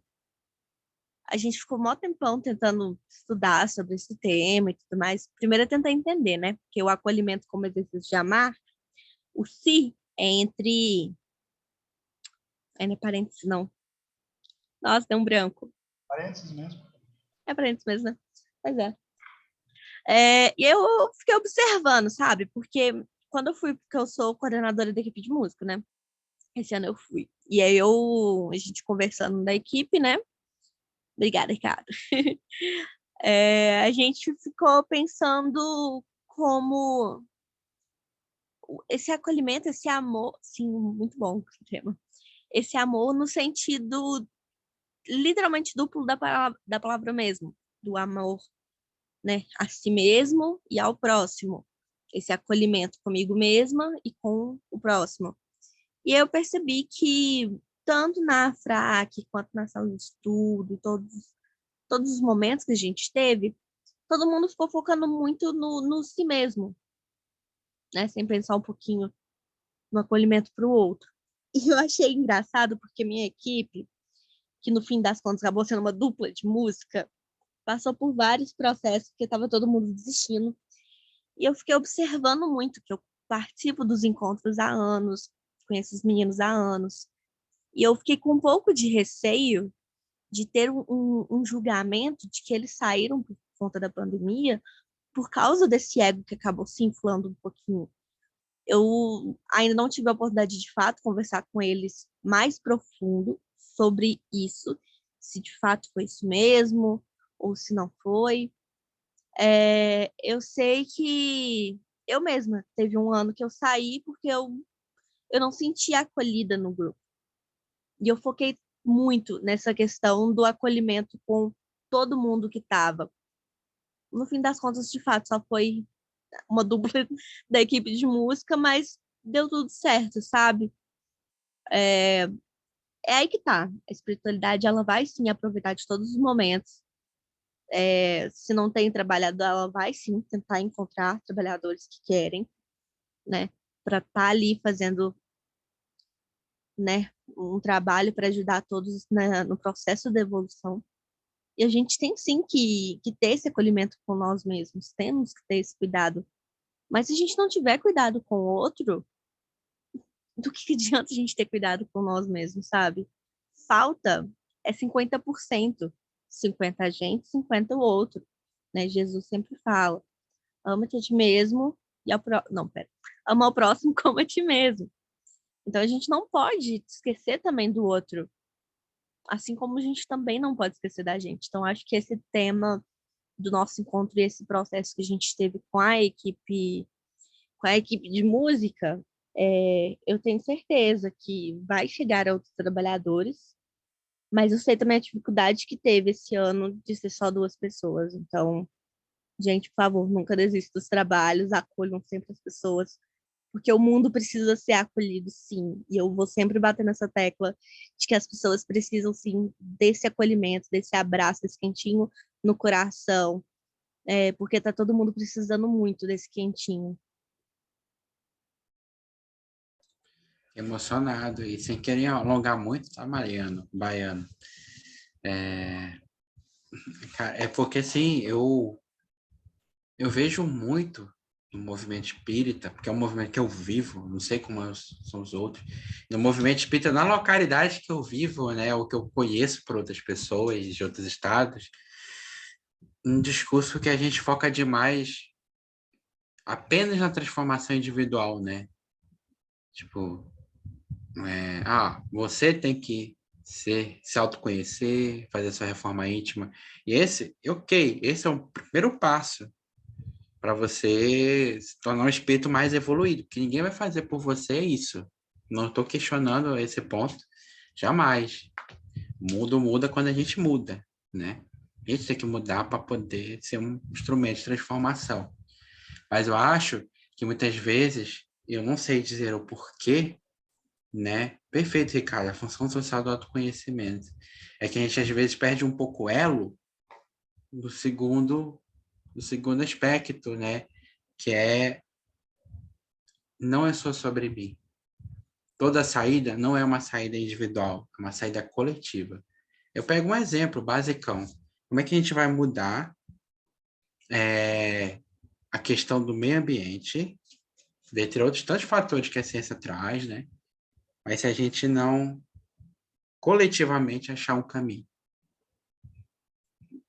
a gente ficou mó tempão tentando estudar sobre esse tema e tudo mais. Primeiro é tentar entender, né? Porque o acolhimento como exercício de amar, o si é entre... É, não é parênteses, não. Nossa, deu um branco. Parênteses mesmo. É parênteses mesmo, né? Pois é. E eu fiquei observando, sabe? Porque quando eu fui, porque eu sou coordenadora da equipe de música, né? Esse ano eu fui. E aí a gente conversando da equipe, né? Obrigada, Ricardo. A gente ficou pensando como esse acolhimento, esse amor, sim, muito bom o tema. Esse amor no sentido literalmente duplo da palavra mesmo, do amor, né, a si mesmo e ao próximo. Esse acolhimento comigo mesma e com o próximo. E eu percebi que tanto na FRAC quanto na sala de estudo, todos os momentos que a gente teve, todo mundo ficou focando muito no si mesmo, né? Sem pensar um pouquinho no acolhimento para o outro. E eu achei engraçado porque minha equipe, que no fim das contas acabou sendo uma dupla de música, passou por vários processos porque estava todo mundo desistindo. E eu fiquei observando muito, que eu participo dos encontros há anos, conheço os meninos há anos. E eu fiquei com um pouco de receio de ter um julgamento de que eles saíram por conta da pandemia por causa desse ego que acabou se inflando um pouquinho. Eu ainda não tive a oportunidade de fato conversar com eles mais profundo sobre isso, se de fato foi isso mesmo ou se não foi. Eu sei que eu mesma teve um ano que eu saí porque eu não sentia acolhida no grupo. E eu foquei muito nessa questão do acolhimento com todo mundo que estava. No fim das contas, de fato, só foi uma dupla da equipe de música, mas deu tudo certo, sabe? É aí que tá. A espiritualidade, ela vai sim aproveitar de todos os momentos. Se não tem trabalhador, ela vai sim tentar encontrar trabalhadores que querem, né? Para estar ali fazendo, né, um trabalho para ajudar todos, né, no processo de evolução. E a gente tem sim que ter esse acolhimento com nós mesmos, temos que ter esse cuidado. Mas se a gente não tiver cuidado com o outro, do que adianta a gente ter cuidado com nós mesmos, sabe? Falta é 50%. 50 a gente, 50 o outro. Né? Jesus sempre fala, ama-te a ti mesmo e ao próximo. Não, pera. Ama ao próximo como a ti mesmo. Então a gente não pode esquecer também do outro. Assim como a gente também não pode esquecer da gente. Então acho que esse tema do nosso encontro e esse processo que a gente teve com a equipe de música, eu tenho certeza que vai chegar a outros trabalhadores, mas eu sei também a dificuldade que teve esse ano de ser só 2 pessoas. Então, gente, por favor, nunca desista dos trabalhos, acolham sempre as pessoas, porque o mundo precisa ser acolhido, sim. E eu vou sempre bater nessa tecla de que as pessoas precisam, sim, desse acolhimento, desse abraço, desse quentinho no coração, porque tá todo mundo precisando muito desse quentinho. Emocionado e sem querer alongar muito, tá, Mariano, Baiano? É porque, assim, eu vejo muito no movimento espírita, porque é um movimento que eu vivo, não sei como são os outros, no movimento espírita, na localidade que eu vivo, né, ou que eu conheço por outras pessoas de outros estados, um discurso que a gente foca demais apenas na transformação individual, né? Tipo, você tem que se autoconhecer, fazer sua reforma íntima. E esse é o primeiro passo para você se tornar um espírito mais evoluído, que ninguém vai fazer por você isso. Não estou questionando esse ponto, jamais. Muda quando a gente muda, né? A gente tem que mudar para poder ser um instrumento de transformação. Mas eu acho que muitas vezes, eu não sei dizer o porquê, né? Perfeito, Ricardo. A função social do autoconhecimento é que a gente às vezes perde um pouco o elo do segundo aspecto, né? Que não é só sobre mim. Toda saída não é uma saída individual, é uma saída coletiva. Eu pego um exemplo basicão. Como é que a gente vai mudar a questão do meio ambiente, dentre outros tantos fatores que a ciência traz, né? Mas se a gente não coletivamente achar um caminho.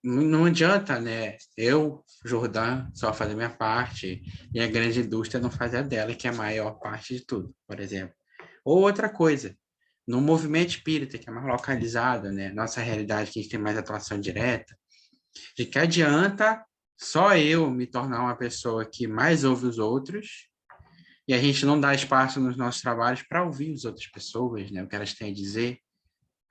Não adianta, né? Eu, Jordan, só fazer minha parte e a grande indústria não fazer a dela, que é a maior parte de tudo, por exemplo. Ou outra coisa, no movimento espírita, que é mais localizado, né? Nossa realidade que tem mais atuação direta, de que adianta só eu me tornar uma pessoa que mais ouve os outros e a gente não dá espaço nos nossos trabalhos para ouvir as outras pessoas, né? O que elas têm a dizer,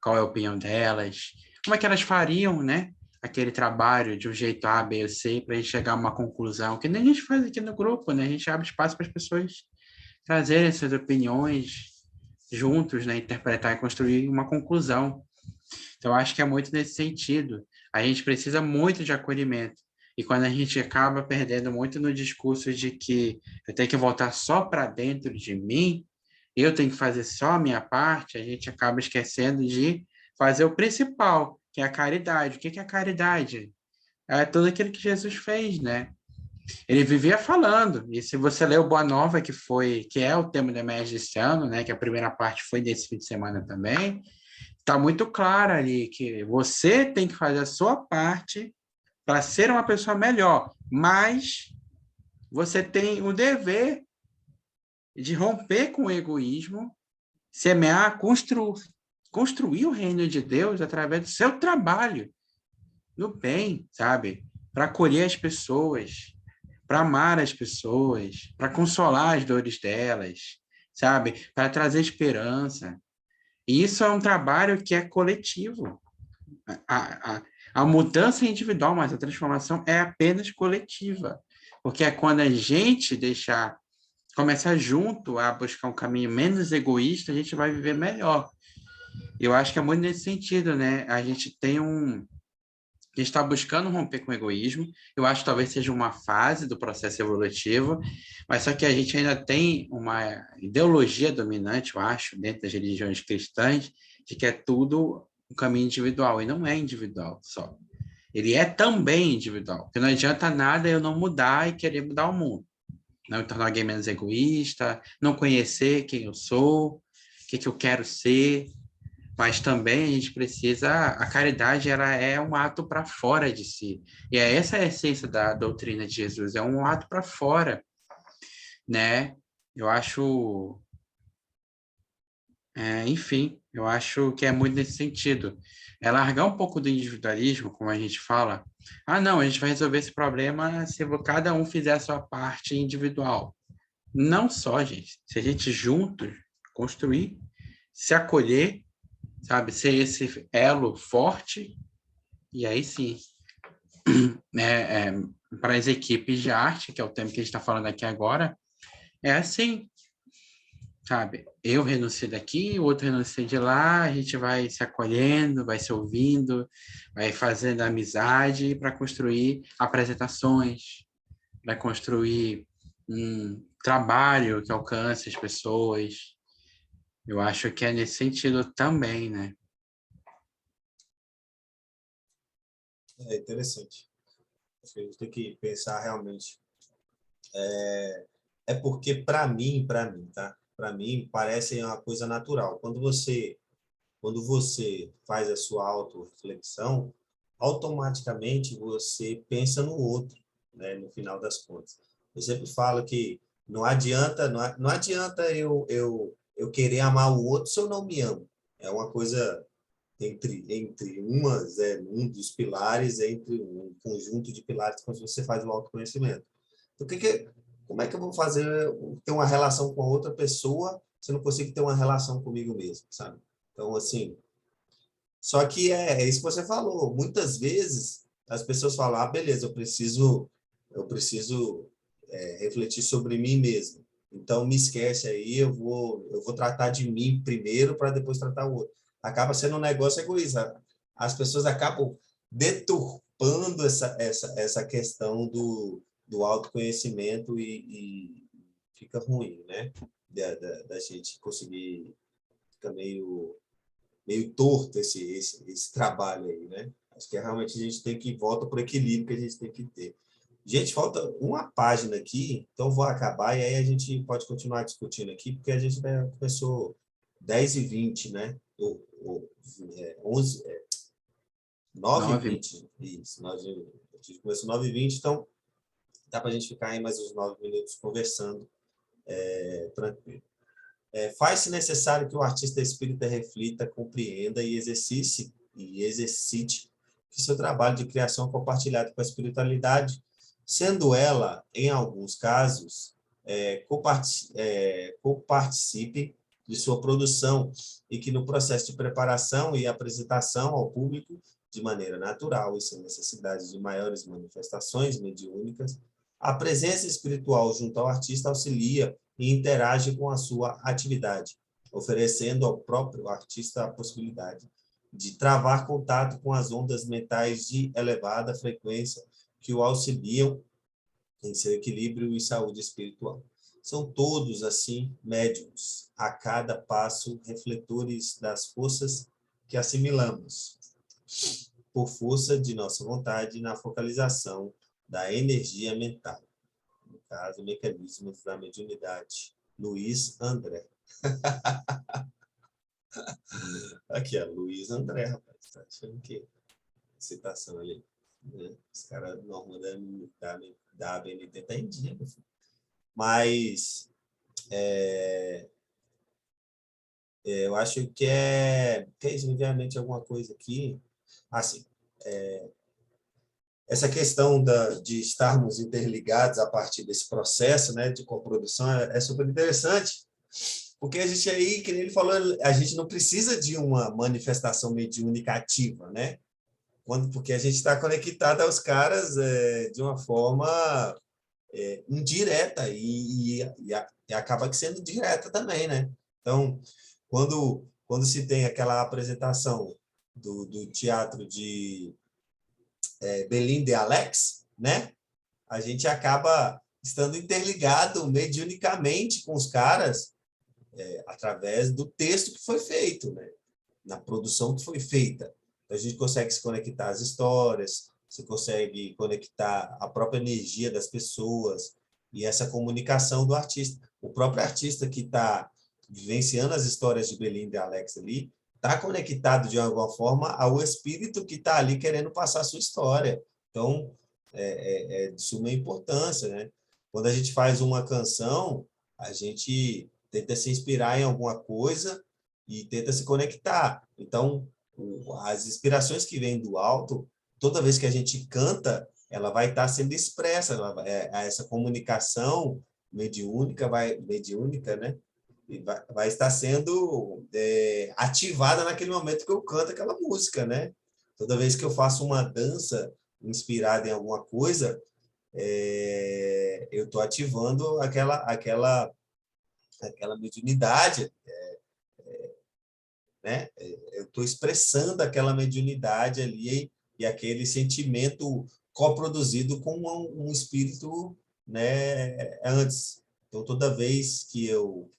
qual é a opinião delas, como é que elas fariam, né? Aquele trabalho de um jeito A, B ou C para a gente chegar a uma conclusão, que nem a gente faz aqui no grupo, né? A gente abre espaço para as pessoas trazerem suas opiniões juntos, né? Interpretar e construir uma conclusão. Então, acho que é muito nesse sentido. A gente precisa muito de acolhimento. E quando a gente acaba perdendo muito no discurso de que eu tenho que voltar só para dentro de mim, eu tenho que fazer só a minha parte, a gente acaba esquecendo de fazer o principal, que é a caridade. O que é a caridade? É tudo aquilo que Jesus fez, né? Ele vivia falando, e se você ler o Boa Nova, que é o tema da MES desse ano, né, que a primeira parte foi desse fim de semana também, está muito claro ali que você tem que fazer a sua parte para ser uma pessoa melhor, mas você tem o dever de romper com o egoísmo, semear, construir o reino de Deus através do seu trabalho, no bem, sabe? Para acolher as pessoas, para amar as pessoas, para consolar as dores delas, sabe? Para trazer esperança. E isso é um trabalho que é coletivo. A, a mudança é individual, mas a transformação é apenas coletiva. Porque é quando a gente começar junto a buscar um caminho menos egoísta, a gente vai viver melhor. Eu acho que é muito nesse sentido, né? A gente está buscando romper com o egoísmo. Eu acho que talvez seja uma fase do processo evolutivo, mas só que a gente ainda tem uma ideologia dominante, eu acho, dentro das religiões cristãs, de que é tudo um caminho individual, e não é individual só. Ele é também individual, porque não adianta nada eu não mudar e querer mudar o mundo. Não me tornar alguém menos egoísta, não conhecer quem eu sou, o que eu quero ser, mas também a gente precisa, a caridade ela é um ato para fora de si. E é essa a essência da doutrina de Jesus, é um ato para fora, né? Eu acho, enfim, eu acho que é muito nesse sentido. É largar um pouco do individualismo, como a gente fala. Ah, não, a gente vai resolver esse problema se cada um fizer a sua parte individual. Não só, gente. Se a gente juntos construir, se acolher, sabe, ser esse elo forte, e aí sim, né, para as equipes de arte, que é o tema que a gente está falando aqui agora, é assim, sabe? Eu renuncio daqui, o outro renuncia de lá, a gente vai se acolhendo, vai se ouvindo, vai fazendo amizade para construir apresentações, para construir um trabalho que alcance as pessoas. Eu acho que é nesse sentido também, né? É interessante. Acho que a gente tem que pensar realmente. É porque, para mim, tá? Para mim, parece uma coisa natural. Quando você faz a sua autorreflexão, automaticamente você pensa no outro, né? No final das contas. Eu sempre falo que não adianta eu querer amar o outro se eu não me amo. É uma coisa um dos pilares, entre um conjunto de pilares quando você faz o autoconhecimento. Então, como é que eu vou ter uma relação com a outra pessoa se eu não consigo ter uma relação comigo mesmo, sabe? Então, assim, só que é isso que você falou. Muitas vezes as pessoas falam, beleza, eu preciso refletir sobre mim mesmo. Então, me esquece aí, eu vou tratar de mim primeiro para depois tratar o outro. Acaba sendo um negócio egoísta. As pessoas acabam deturpando essa questão do autoconhecimento e fica ruim, né? Da gente conseguir, fica meio torto esse trabalho aí, né? Acho que realmente a gente tem que volta para o equilíbrio que a gente tem que ter. Gente, falta uma página aqui, então vou acabar e aí a gente pode continuar discutindo aqui, porque a gente começou 10h20, né? 9h20, isso. A gente começou 9h20, então dá para a gente ficar aí mais uns 9 minutos conversando, tranquilo. Faz-se necessário que o artista espírita reflita, compreenda e exercite que seu trabalho de criação compartilhado com a espiritualidade, sendo ela, em alguns casos, coparticipe de sua produção e que no processo de preparação e apresentação ao público, de maneira natural e sem necessidade de maiores manifestações mediúnicas, a presença espiritual junto ao artista auxilia e interage com a sua atividade, oferecendo ao próprio artista a possibilidade de travar contato com as ondas mentais de elevada frequência que o auxiliam em seu equilíbrio e saúde espiritual. São todos, assim, médiums, a cada passo refletores das forças que assimilamos, por força de nossa vontade na focalização da energia mental. No caso, mecanismos da mediunidade. Luiz André. Aqui, ó, Luiz André, rapaz. Tá achando que citação ali, né? Os caras normal da ABNT tá em dia, meu filho. Mas eu acho que isso, me veio à mente alguma coisa aqui. Assim, essa questão de estarmos interligados a partir desse processo, né, de coprodução é super interessante, porque a gente aí, que nem ele falou, a gente não precisa de uma manifestação mediúnica ativa, né? Porque a gente está conectado aos caras de uma forma indireta e acaba sendo direta também, né? Então, quando se tem aquela apresentação do teatro de Belinda e Alex, né? A gente acaba estando interligado mediunicamente com os caras através do texto que foi feito, né? Na produção que foi feita. Então, a gente consegue se conectar às histórias, você consegue conectar a própria energia das pessoas e essa comunicação do artista. O próprio artista que está vivenciando as histórias de Belinda e Alex ali, está conectado de alguma forma ao espírito que está ali querendo passar a sua história. Então, é de suma importância, né? Quando a gente faz uma canção, a gente tenta se inspirar em alguma coisa e tenta se conectar. Então, as inspirações que vêm do alto, toda vez que a gente canta, ela vai estar sendo expressa, essa comunicação mediúnica, né? E vai estar sendo ativada naquele momento que eu canto aquela música, né? Toda vez que eu faço uma dança inspirada em alguma coisa, eu estou ativando aquela mediunidade, né? Eu estou expressando aquela mediunidade ali e aquele sentimento coproduzido com um espírito, né, antes. Então, toda vez que eu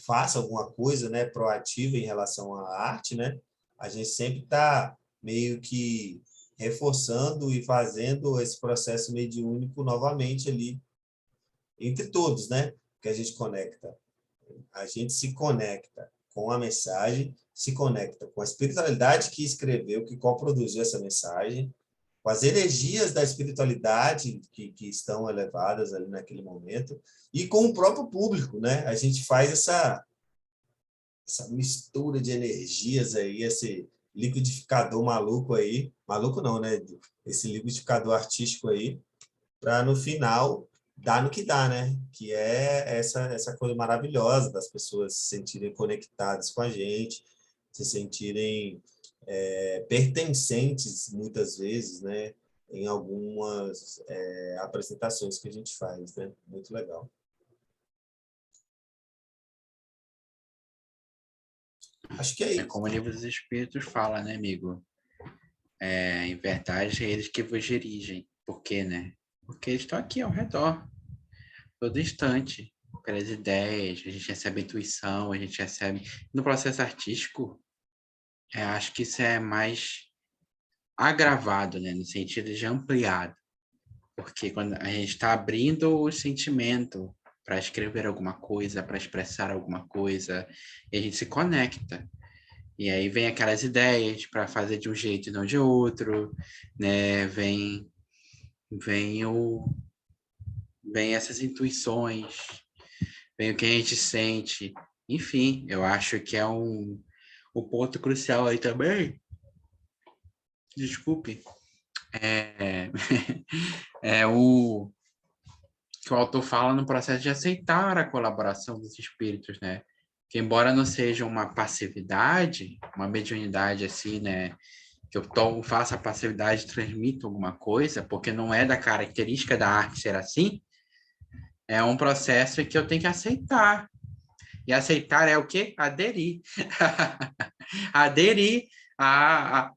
faço alguma coisa, né, proativa em relação à arte, né, a gente sempre está meio que reforçando e fazendo esse processo mediúnico novamente ali entre todos, né? Que a gente conecta. A gente se conecta com a mensagem, se conecta com a espiritualidade que escreveu, que coproduziu essa mensagem, com as energias da espiritualidade que estão elevadas ali naquele momento, e com o próprio público, né? A gente faz essa mistura de energias aí, esse liquidificador maluco aí, maluco não, né? Esse liquidificador artístico aí, para no final dar no que dá, né? Que é essa coisa maravilhosa das pessoas se sentirem conectadas com a gente, se sentirem pertencentes, muitas vezes, né? Em algumas apresentações que a gente faz, né? Muito legal. Acho que é isso. Como o Livro dos Espíritos fala, né, amigo? Em verdade, é eles que vos dirigem. Por quê, né? Porque eles estão aqui ao redor, todo instante, pelas ideias, a gente recebe intuição, a gente recebe... No processo artístico, acho que isso é mais agravado, né? No sentido de ampliado. Porque quando a gente está abrindo o sentimento para escrever alguma coisa, para expressar alguma coisa, e a gente se conecta. E aí vem aquelas ideias para fazer de um jeito e não de outro, né? Vem essas intuições, vem o que a gente sente. Enfim, eu acho que é um ponto crucial aí também. Desculpe. É, é o que o autor fala no processo de aceitar a colaboração dos espíritos, né? Que embora não seja uma passividade, uma mediunidade assim, né? Que eu tomo, faça a passividade e transmito alguma coisa, porque não é da característica da arte ser assim, é um processo que eu tenho que aceitar. E aceitar é o quê? Aderir. Aderir a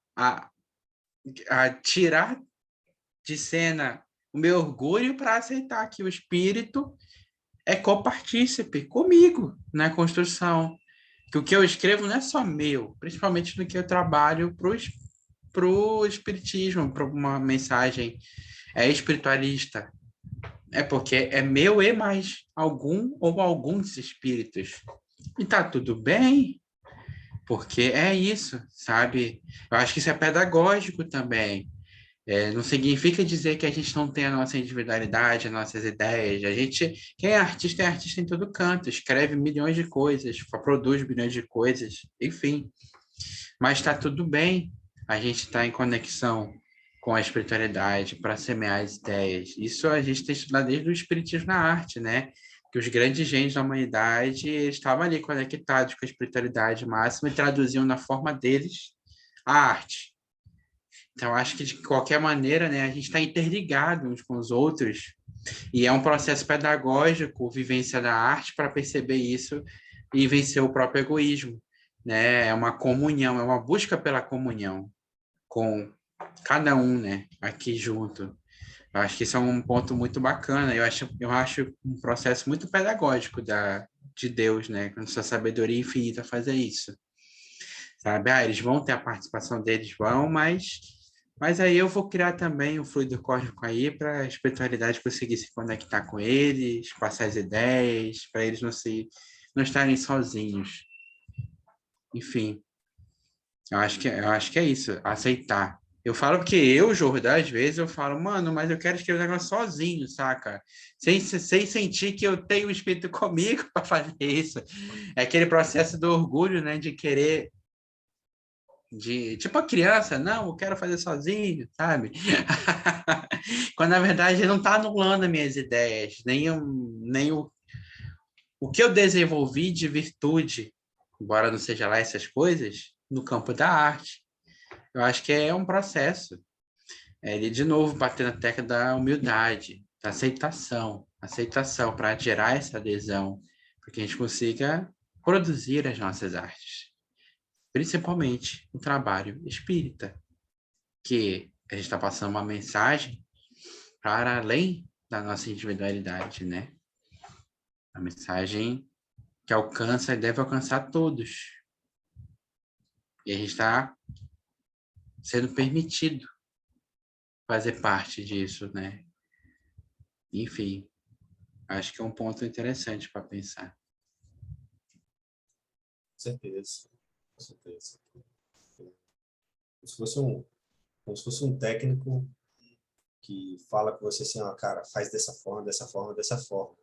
tirar de cena o meu orgulho para aceitar que o espírito é copartícipe comigo na construção. Que o que eu escrevo não é só meu, principalmente no que eu trabalho para o espiritismo, para uma mensagem espiritualista. É porque é meu e mais algum ou alguns espíritos. E tá tudo bem, porque é isso, sabe? Eu acho que isso é pedagógico também. Não significa dizer que a gente não tem a nossa individualidade, as nossas ideias. Quem é artista em todo canto, escreve milhões de coisas, produz milhões de coisas, enfim. Mas está tudo bem, a gente está em conexão com a espiritualidade para semear as ideias. Isso a gente tem estudado desde o Espiritismo na arte, né? Que os grandes gênios da humanidade estavam ali conectados com a espiritualidade máxima e traduziam na forma deles a arte. Então, acho que de qualquer maneira, né, a gente está interligado uns com os outros e é um processo pedagógico, vivência da arte, para perceber isso e vencer o próprio egoísmo, né? É uma comunhão, é uma busca pela comunhão com cada um, né, aqui junto. Eu acho que isso é um ponto muito bacana. Eu acho um processo muito pedagógico de Deus, né, com sua sabedoria infinita fazer isso. Sabe? Eles vão ter a participação deles, vão, mas aí eu vou criar também o fluido cósmico aí para a espiritualidade conseguir se conectar com eles, passar as ideias, para eles não estarem sozinhos. Enfim, eu acho que é isso, aceitar. Eu falo porque eu, Jordão, às vezes eu falo, mano, mas eu quero escrever o negócio sozinho, saca? Sem sentir que eu tenho o espírito comigo para fazer isso. É aquele processo do orgulho, né, de querer tipo a criança, não, eu quero fazer sozinho, sabe? Quando na verdade não está anulando as minhas ideias, nem o que eu desenvolvi de virtude, embora não seja lá essas coisas, no campo da arte. Eu acho que é um processo. Ele, de novo, bater na tecla da humildade, da aceitação para gerar essa adesão, para que a gente consiga produzir as nossas artes, principalmente o trabalho espírita, que a gente está passando uma mensagem para além da nossa individualidade, né? A mensagem que alcança e deve alcançar todos. E a gente está sendo permitido fazer parte disso, né? Enfim, acho que é um ponto interessante para pensar. Com certeza. Com certeza. Como se fosse um técnico que fala com você assim, ó, cara, faz dessa forma, dessa forma, dessa forma.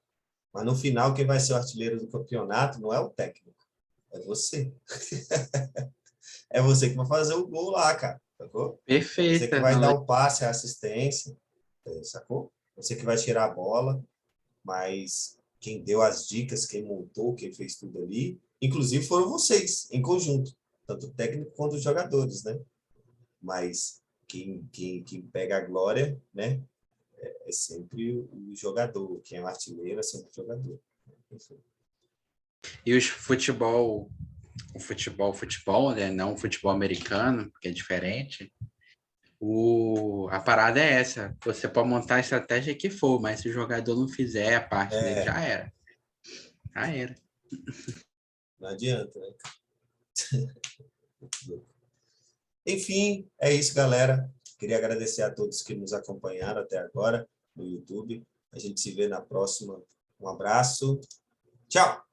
Mas no final, quem vai ser o artilheiro do campeonato não é o técnico, é você. É você que vai fazer o gol lá, cara, sacou? Você que Perfeita, vai não, dar o passe, a assistência, sacou? Você que vai tirar a bola, mas quem deu as dicas, quem montou, quem fez tudo ali, inclusive foram vocês, em conjunto, tanto o técnico quanto os jogadores, né? Mas quem pega a glória, né, é sempre o jogador, quem é o artilheiro é sempre o jogador. Enfim. E o futebol, né? Não o futebol americano, que é diferente. A parada é essa. Você pode montar a estratégia que for, mas se o jogador não fizer a parte dele, já era. Já era. Não adianta, né? Enfim, é isso, galera. Queria agradecer a todos que nos acompanharam até agora no YouTube. A gente se vê na próxima. Um abraço. Tchau!